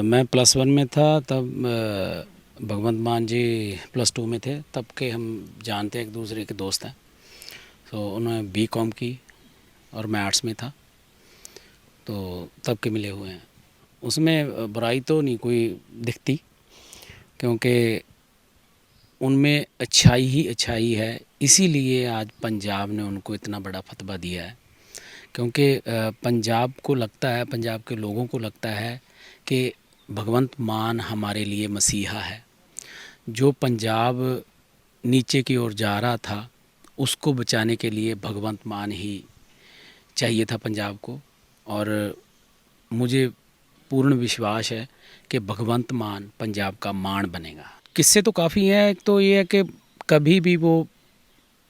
मैं +1 में था तब भगवंत मान जी +2 में थे। तब के हम जानते एक दूसरे के दोस्त हैं। तो उन्होंने बीकॉम की और मैं आर्ट्स में था, तो तब के मिले हुए हैं। उसमें बुराई तो नहीं कोई दिखती, क्योंकि उनमें अच्छाई ही अच्छाई है। इसीलिए आज पंजाब ने उनको इतना बड़ा फतवा दिया है, क्योंकि पंजाब को लगता है, पंजाब के लोगों को लगता है कि भगवंत मान हमारे लिए मसीहा है। जो पंजाब नीचे की ओर जा रहा था, उसको बचाने के लिए भगवंत मान ही चाहिए था पंजाब को। और मुझे पूर्ण विश्वास है कि भगवंत मान पंजाब का मान बनेगा। किस्से तो काफ़ी हैं। एक तो ये है कि कभी भी वो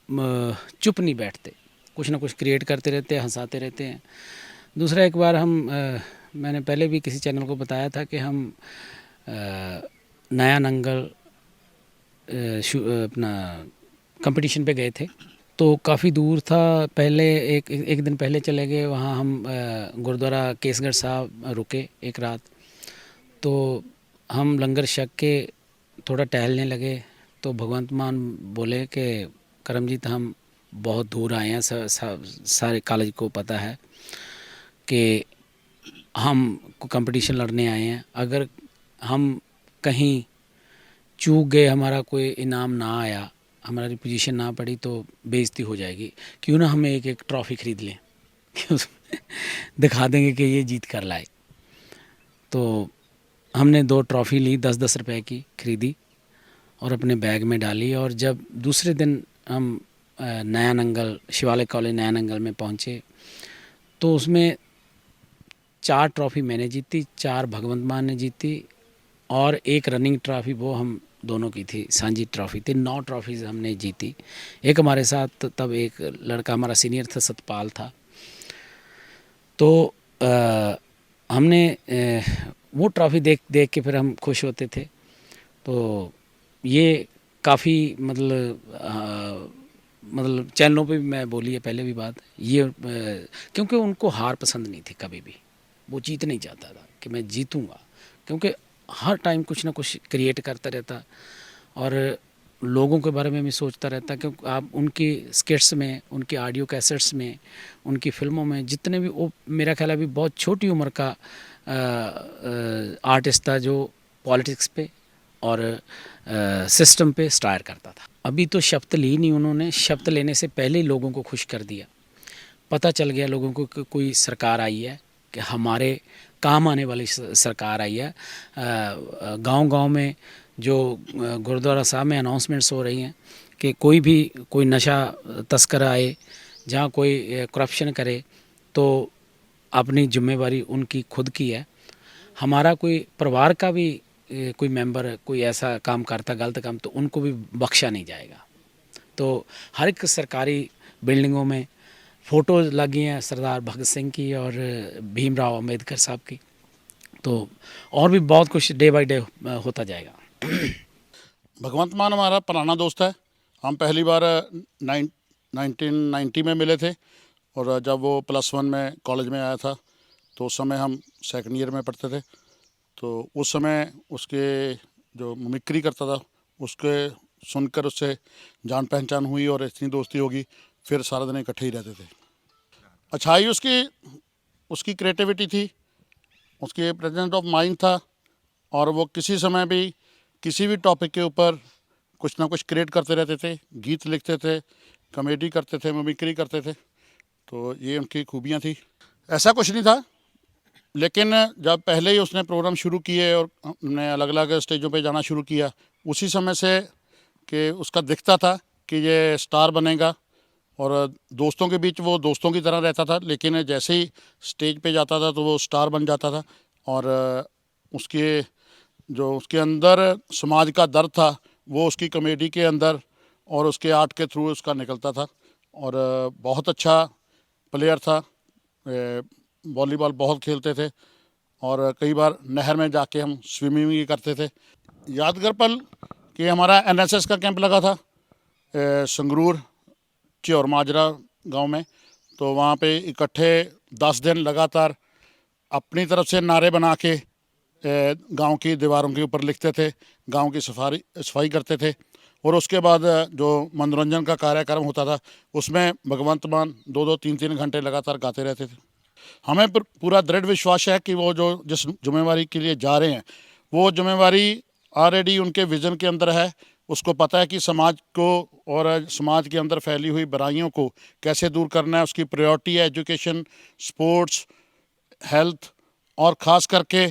चुप नहीं बैठते, कुछ ना कुछ क्रिएट करते रहते हैं, हंसाते रहते हैं। दूसरा, एक बार मैंने पहले भी किसी चैनल को बताया था कि हम नया नंगल अपना कंपटीशन पे गए थे। तो काफ़ी दूर था। पहले एक दिन पहले चले गए वहाँ हम। गुरुद्वारा केसगढ़ साहब रुके एक रात। तो हम लंगर छक के थोड़ा टहलने लगे, तो भगवंत मान बोले कि करमजीत, हम बहुत दूर आए हैं, सारे कॉलेज को पता है कि हम कंपटीशन लड़ने आए हैं। अगर हम कहीं चूक गए, हमारा कोई इनाम ना आया, हमारी पोजीशन ना पड़ी, तो बेइज्जती हो जाएगी। क्यों ना हम एक एक ट्रॉफ़ी ख़रीद लें कि उसमें दिखा देंगे कि ये जीत कर लाए। तो हमने 2 ट्रॉफ़ी ली, 10-10 रुपए की ख़रीदी और अपने बैग में डाली। और जब दूसरे दिन हम नया नंगल, शिवालय कॉलेज नया नंगल में पहुँचे, तो उसमें 4 ट्रॉफ़ी मैंने जीती, 4 भगवंत मान ने जीती और एक रनिंग ट्रॉफ़ी वो हम दोनों की थी, सांझी ट्रॉफ़ी थी। 9 ट्रॉफ़ीज़ हमने जीती। एक हमारे साथ तब एक लड़का हमारा सीनियर था, सतपाल था। तो हमने वो ट्रॉफ़ी देख देख के फिर हम खुश होते थे। तो ये काफ़ी मतलब चैनलों पे भी मैं बोली है पहले भी बात ये, क्योंकि उनको हार पसंद नहीं थी कभी भी। वो जीत नहीं चाहता था कि मैं जीतूंगा, क्योंकि हर टाइम कुछ ना कुछ क्रिएट करता रहता और लोगों के बारे में भी सोचता रहता। क्योंकि आप उनकी स्किट्स में, उनकी ऑडियो कैसेट्स में, उनकी फ़िल्मों में जितने भी, वो मेरा ख्याल है अभी बहुत छोटी उम्र का आर्टिस्ट था जो पॉलिटिक्स पे और सिस्टम पे स्टार करता था। अभी तो शपथ ली नहीं उन्होंने, शपथ लेने से पहले ही लोगों को खुश कर दिया। पता चल गया लोगों को कि कोई सरकार आई है, कि हमारे काम आने वाली सरकार आई है। गांव-गांव में जो गुरुद्वारा साहब में अनाउंसमेंट्स हो रही हैं कि कोई नशा तस्कर आए, जहाँ कोई करप्शन करे, तो अपनी जिम्मेवारी उनकी खुद की है। हमारा कोई परिवार का भी कोई मेंबर कोई ऐसा काम करता, गलत काम, तो उनको भी बख्शा नहीं जाएगा। तो हर एक सरकारी बिल्डिंगों में फ़ोटोज़ लगी हैं सरदार भगत सिंह की और भीमराव अंबेडकर साहब की। तो और भी बहुत कुछ डे बाय डे होता जाएगा। भगवंत मान हमारा पुराना दोस्त है। हम पहली बार 1990 में मिले थे, और जब वो +1 में कॉलेज में आया था तो उस समय हम सेकंड ईयर में पढ़ते थे। तो उस समय उसके जो मिमिक्री करता था उसके सुनकर उससे जान पहचान हुई और इतनी दोस्ती होगी, फिर सारा दिन इकट्ठे ही रहते थे। अच्छाई उसकी उसकी क्रिएटिविटी थी, उसके प्रेजेंस ऑफ माइंड था, और वो किसी समय भी किसी भी टॉपिक के ऊपर कुछ ना कुछ क्रिएट करते रहते थे, गीत लिखते थे, कॉमेडी करते थे, मिमिक्री करते थे। तो ये उनकी खूबियाँ थी। ऐसा कुछ नहीं था, लेकिन जब पहले ही उसने प्रोग्राम शुरू किए और हमने अलग अलग स्टेजों पे जाना शुरू किया, उसी समय से कि उसका दिखता था कि ये स्टार बनेगा। और दोस्तों के बीच वो दोस्तों की तरह रहता था, लेकिन जैसे ही स्टेज पे जाता था तो वो स्टार बन जाता था। और उसके जो उसके अंदर समाज का दर्द था वो उसकी कॉमेडी के अंदर और उसके आर्ट के थ्रू उसका निकलता था। और बहुत अच्छा प्लेयर था। वॉलीबॉल बहुत खेलते थे, और कई बार नहर में जाके हम स्विमिंग भी करते थे। यादगार पल कि हमारा एनएसएस का कैंप लगा था संगरूर च्योर माजरा गांव में। तो वहाँ पे इकट्ठे 10 दिन लगातार अपनी तरफ से नारे बना के गांव की दीवारों के ऊपर लिखते थे, गांव की सफाई करते थे। और उसके बाद जो मनोरंजन का कार्यक्रम होता था उसमें भगवंत मान 2-2 3-3 घंटे लगातार गाते रहते थे। हमें पूरा दृढ़ विश्वास है कि वो जो जिस जिम्मेवारी के लिए जा रहे हैं वो जिम्मेवारी ऑलरेडी उनके विज़न के अंदर है। उसको पता है कि समाज को और समाज के अंदर फैली हुई बुराइयों को कैसे दूर करना है। उसकी प्रायोरिटी है एजुकेशन, स्पोर्ट्स, हेल्थ और ख़ास करके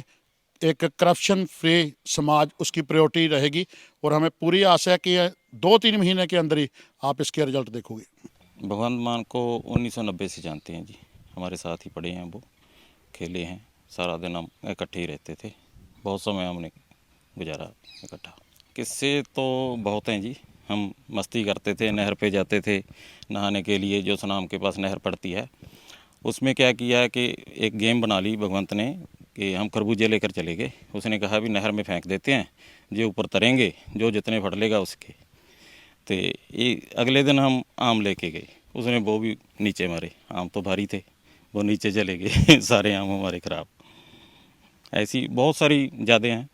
एक करप्शन फ्री समाज उसकी प्रायोरिटी रहेगी। और हमें पूरी आशा है कि 2-3 महीने के अंदर ही आप इसके रिजल्ट देखोगे। भगवंत मान को 1990 से जानते हैं जी, हमारे साथ ही पढ़े हैं, वो खेले हैं, सारा दिन हम इकट्ठे ही रहते थे, बहुत समय हमने गुजारा इकट्ठा। किस्से तो बहुत हैं जी। हम मस्ती करते थे, नहर पे जाते थे नहाने के लिए, जो सुनाम के पास नहर पड़ती है। उसमें क्या किया कि एक गेम बना ली भगवंत ने कि हम खरबूजे लेकर चले गए। उसने कहा भी नहर में फेंक देते हैं, जो ऊपर तरेंगे जो जितने फट लेगा उसके। तो ये अगले दिन हम आम लेके गए, उसने वो भी नीचे मारे, आम तो भारी थे, वो नीचे चले गए सारे आम हमारे ख़राब। ऐसी बहुत सारी ज़्यादा हैं।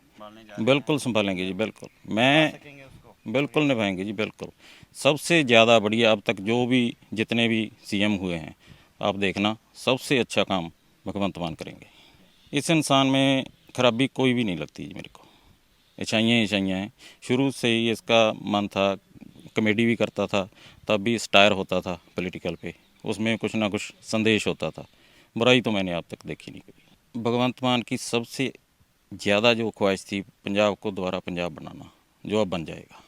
बिल्कुल संभालेंगे जी, बिल्कुल। मैं बिल्कुल निभाएंगे जी, बिल्कुल। सबसे ज़्यादा बढ़िया अब तक जो भी जितने भी सीएम हुए हैं, आप देखना सबसे अच्छा काम भगवंत मान करेंगे। इस इंसान में खराबी कोई भी नहीं लगती जी मेरे को। अच्छाइयाँ हैं। शुरू से ही इसका मन था, कॉमेडी भी करता था, तब भी स्टायर होता था पॉलिटिकल पे, उसमें कुछ ना कुछ संदेश होता था। बुराई तो मैंने अब तक देखी नहीं कभी। भगवंत मान की सबसे ज़्यादा जो ख्वाहिश थी पंजाब को दोबारा पंजाब बनाना, जो अब बन जाएगा।